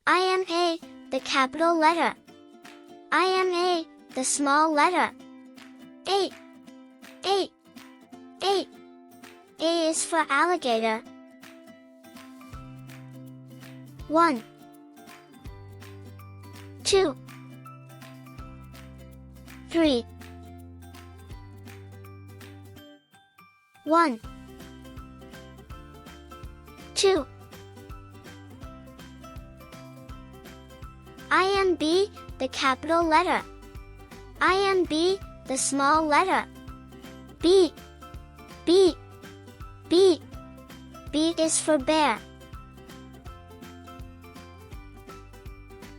I am A, the capital letter. I am A, the small letter. A. A. A. A is for alligator. 1, 2, 3. 1, 2. I am B, the capital letter. I am B, the small letter. B. B. B. B is for bear.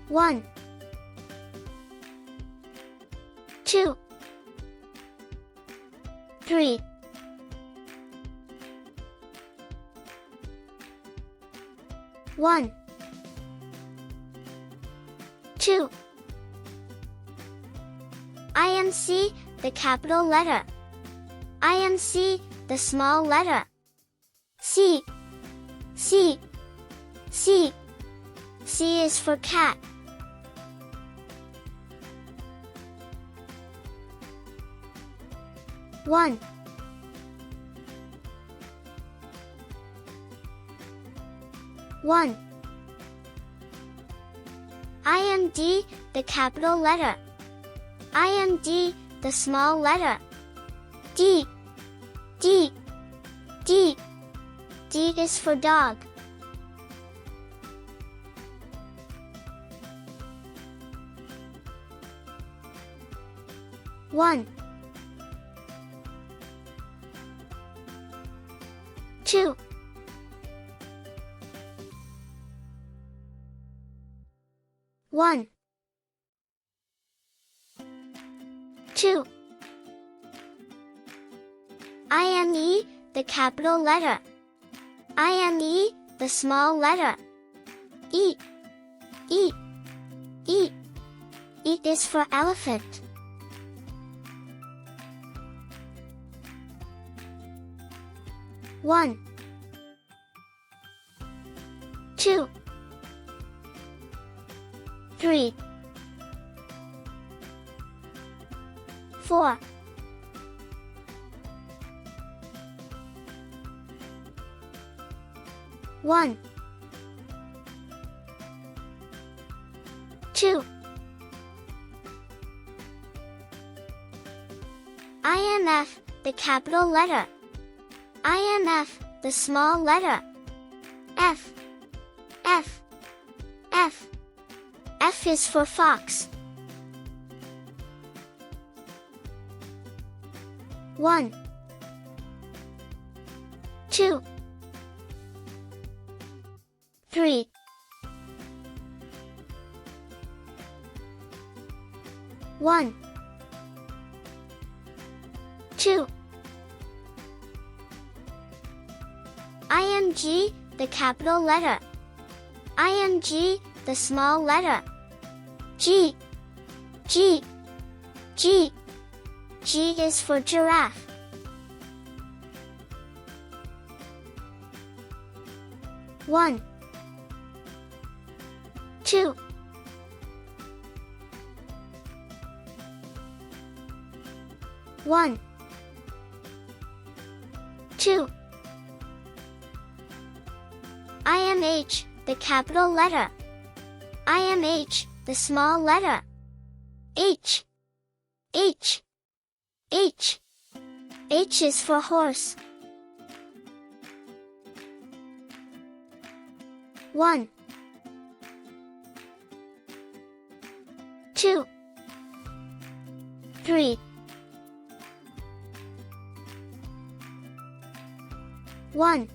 1, 2, 3. 1, 2. I am C, the capital letter. I am C, the small letter. C. C. C. C is for cat. 1, 1. I am D, the capital letter. I am D, the small letter. D. D. D. D is for dog. 1, 2. 1, 2. I am E, the capital letter. I am E, the small letter. E. E. E. E is for elephant. 1, 2, 3, 4. 1, 2. I am F, the capital letter. I am F, the small letter. F. F. F. F is for fox. 1, 2, 3. 1, 2. I am G, the capital letter. I am G, the small letter. G. G. G. G is for giraffe. 1, 2. 1, 2. I am H, the capital letter. I am H, the small letter. H. H. H. H is for horse. 1, 2, 3. 1,